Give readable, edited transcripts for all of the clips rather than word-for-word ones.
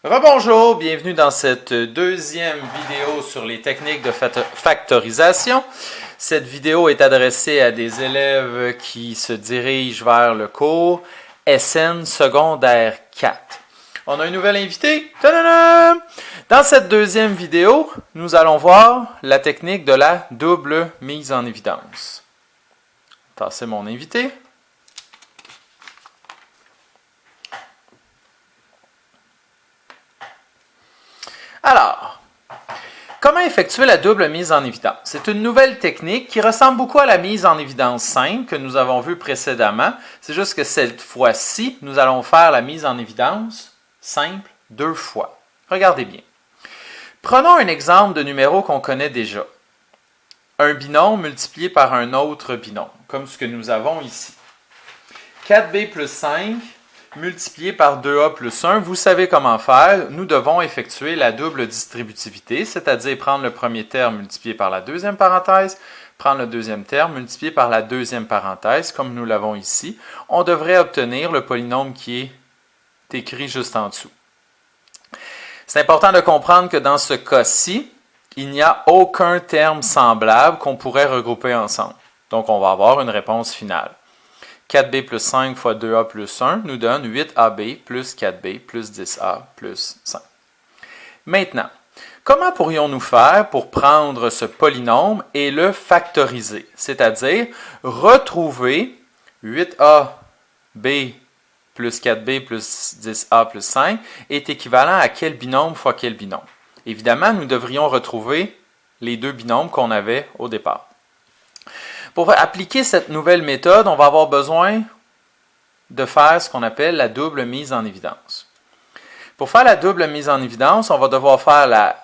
Rebonjour, bienvenue dans cette deuxième vidéo sur les techniques de factorisation. Cette vidéo est adressée à des élèves qui se dirigent vers le cours SN secondaire 4. On a un nouvel invité. Tadadam! Dans cette deuxième vidéo, nous allons voir la technique de la double mise en évidence. Tasser mon invité. Alors, comment effectuer la double mise en évidence? C'est une nouvelle technique qui ressemble beaucoup à la mise en évidence simple que nous avons vue précédemment. C'est juste que cette fois-ci, nous allons faire la mise en évidence simple deux fois. Regardez bien. Prenons un exemple de numéro qu'on connaît déjà. Un binôme multiplié par un autre binôme, comme ce que nous avons ici. 4b plus 5 multiplié par 2a plus 1, vous savez comment faire. Nous devons effectuer la double distributivité, c'est-à-dire prendre le premier terme multiplié par la deuxième parenthèse, prendre le deuxième terme multiplié par la deuxième parenthèse, comme nous l'avons ici. On devrait obtenir le polynôme qui est écrit juste en dessous. C'est important de comprendre que dans ce cas-ci, il n'y a aucun terme semblable qu'on pourrait regrouper ensemble. Donc, on va avoir une réponse finale. 4b plus 5 fois 2a plus 1 nous donne 8ab plus 4b plus 10a plus 5. Maintenant, comment pourrions-nous faire pour prendre ce polynôme et le factoriser? C'est-à-dire retrouver 8ab plus 4b plus 10a plus 5 est équivalent à quel binôme fois quel binôme? Évidemment, nous devrions retrouver les deux binômes qu'on avait au départ. Pour appliquer cette nouvelle méthode, on va avoir besoin de faire ce qu'on appelle la double mise en évidence. Pour faire la double mise en évidence, on va devoir faire la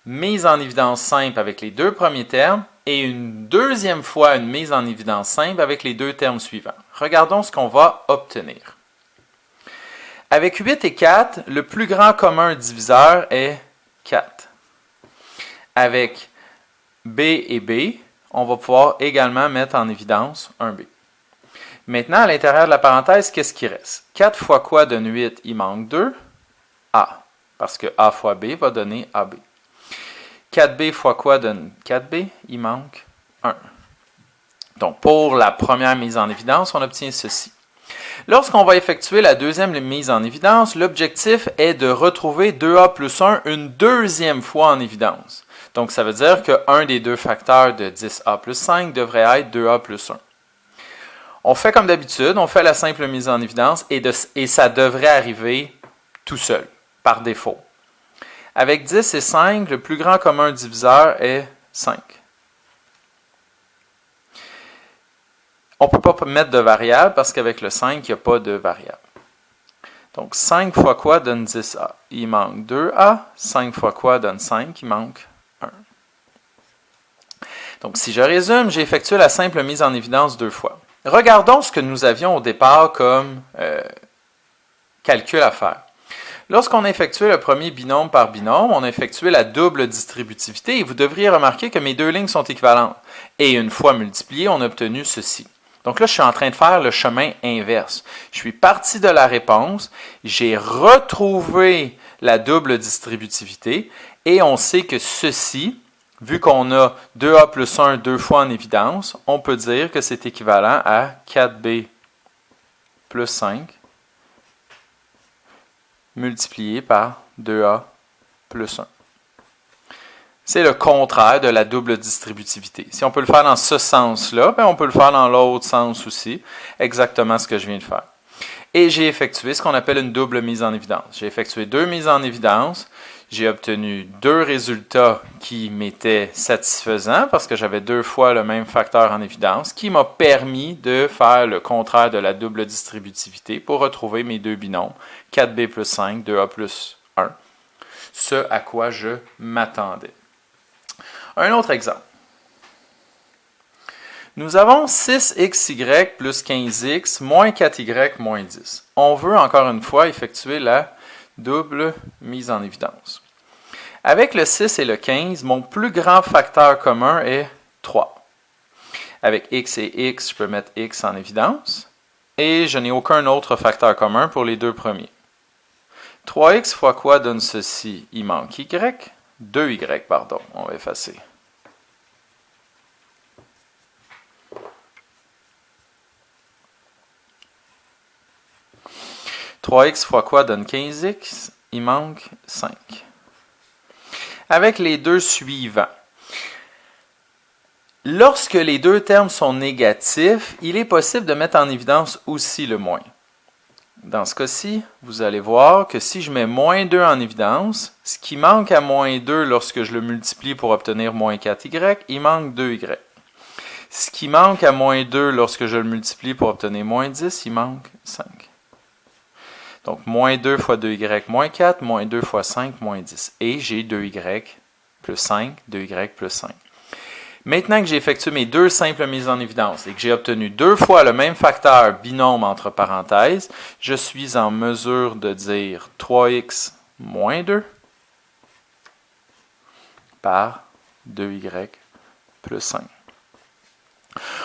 mise en évidence simple avec les deux premiers termes et une deuxième fois une mise en évidence simple avec les deux termes suivants. Regardons ce qu'on va obtenir. Avec 8 et 4, le plus grand commun diviseur est 4. Avec B et B, on va pouvoir également mettre en évidence un B. Maintenant, à l'intérieur de la parenthèse, qu'est-ce qui reste? 4 fois quoi donne 8? Il manque 2. A, parce que A fois B va donner AB. 4B fois quoi donne 4B? Il manque 1. Donc, pour la première mise en évidence, on obtient ceci. Lorsqu'on va effectuer la deuxième mise en évidence, l'objectif est de retrouver 2A plus 1 une deuxième fois en évidence. Donc, ça veut dire qu'un des deux facteurs de 10a plus 5 devrait être 2a plus 1. On fait comme d'habitude, on fait la simple mise en évidence et ça devrait arriver tout seul, par défaut. Avec 10 et 5, le plus grand commun diviseur est 5. On ne peut pas mettre de variable parce qu'avec le 5, il n'y a pas de variable. Donc, 5 fois quoi donne 10a? Il manque 2a. 5 fois quoi donne 5? Il manque 1. Donc, si je résume, j'ai effectué la simple mise en évidence deux fois. Regardons ce que nous avions au départ comme calcul à faire. Lorsqu'on a effectué le premier binôme par binôme, on a effectué la double distributivité et vous devriez remarquer que mes deux lignes sont équivalentes. Et une fois multipliées, on a obtenu ceci. Donc là, je suis en train de faire le chemin inverse. Je suis parti de la réponse, j'ai retrouvé la double distributivité et on sait que ceci, vu qu'on a 2a plus 1 deux fois en évidence, on peut dire que c'est équivalent à 4b plus 5 multiplié par 2a plus 1. C'est le contraire de la double distributivité. Si on peut le faire dans ce sens-là, on peut le faire dans l'autre sens aussi. Exactement ce que je viens de faire. Et j'ai effectué ce qu'on appelle une double mise en évidence. J'ai effectué deux mises en évidence. J'ai obtenu deux résultats qui m'étaient satisfaisants parce que j'avais deux fois le même facteur en évidence qui m'a permis de faire le contraire de la double distributivité pour retrouver mes deux binômes, 4b plus 5, 2a plus 1, ce à quoi je m'attendais. Un autre exemple. Nous avons 6xy plus 15x moins 4y moins 10. On veut encore une fois effectuer la double mise en évidence. Avec le 6 et le 15, mon plus grand facteur commun est 3. Avec x et x, je peux mettre x en évidence. Et je n'ai aucun autre facteur commun pour les deux premiers. 3x fois quoi donne ceci? Il manque y. 2y, pardon. On va effacer. « 3x fois quoi donne 15x? Il manque 5. Avec les deux suivants. Lorsque les deux termes sont négatifs, il est possible de mettre en évidence aussi le moins. Dans ce cas-ci, vous allez voir que si je mets moins 2 en évidence, ce qui manque à moins 2 lorsque je le multiplie pour obtenir moins 4y, il manque 2y. Ce qui manque à moins 2 lorsque je le multiplie pour obtenir moins 10, il manque 5. Donc, moins 2 fois 2y moins 4, moins 2 fois 5, moins 10. Et j'ai 2y plus 5, 2y plus 5. Maintenant que j'ai effectué mes deux simples mises en évidence et que j'ai obtenu deux fois le même facteur binôme entre parenthèses, je suis en mesure de dire 3x moins 2 par 2y plus 5.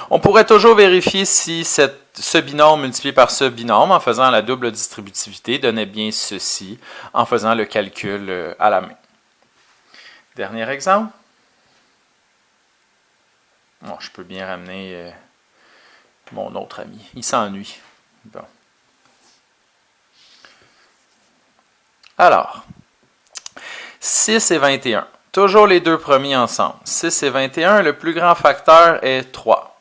On pourrait toujours vérifier si ce binôme multiplié par ce binôme en faisant la double distributivité donnait bien ceci en faisant le calcul à la main. Dernier exemple. Bon, je peux bien ramener mon autre ami. Il s'ennuie. Bon. Alors, 6 et 21. Toujours les deux premiers ensemble. 6 et 21, le plus grand facteur est 3.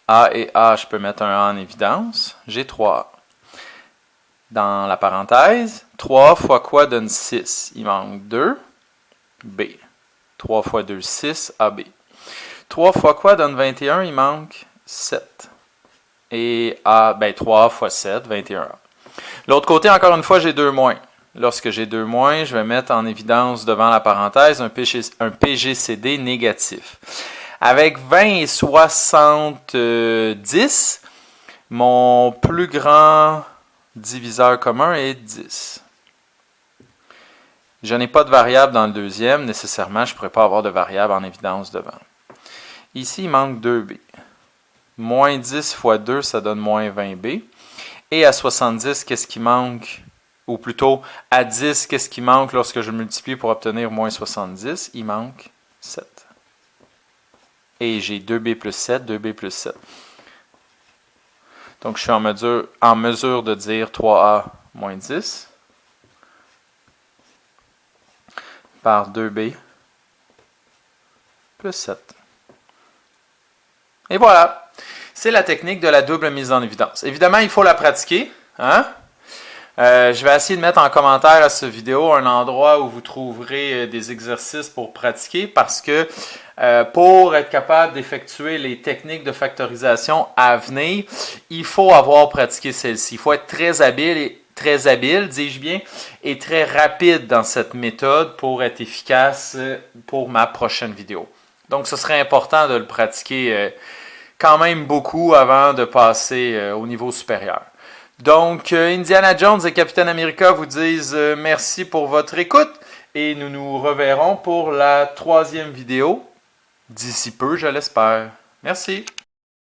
A et A, je peux mettre un A en évidence. J'ai 3A. Dans la parenthèse, 3 fois quoi donne 6? Il manque 2. B. 3 fois 2, 6. AB. 3 fois quoi donne 21? Il manque 7. Et A, 3 fois 7, 21A. L'autre côté, encore une fois, j'ai 2 moins. Lorsque j'ai 2 moins, je vais mettre en évidence devant la parenthèse un PGCD négatif. Avec 20 et 70, mon plus grand diviseur commun est 10. Je n'ai pas de variable dans le deuxième. Nécessairement, je ne pourrais pas avoir de variable en évidence devant. Ici, il manque 2b. Moins 10 fois 2, ça donne moins 20b. Et à 70, qu'est-ce qui manque? Ou plutôt, à 10, qu'est-ce qui manque lorsque je multiplie pour obtenir moins 70? Il manque 7. Et j'ai 2b plus 7, 2b plus 7. Donc, je suis en mesure de dire 3a moins 10 par 2b plus 7. Et voilà, c'est la technique de la double mise en évidence. Évidemment, il faut la pratiquer. Hein? Je vais essayer de mettre en commentaire à cette vidéo un endroit où vous trouverez des exercices pour pratiquer parce que pour être capable d'effectuer les techniques de factorisation à venir, il faut avoir pratiqué celle-ci. Il faut être très habile, dis-je bien, et très rapide dans cette méthode pour être efficace pour ma prochaine vidéo. Donc, ce serait important de le pratiquer quand même beaucoup avant de passer au niveau supérieur. Donc, Indiana Jones et Captain America vous disent merci pour votre écoute et nous nous reverrons pour la 3e vidéo d'ici peu, je l'espère. Merci.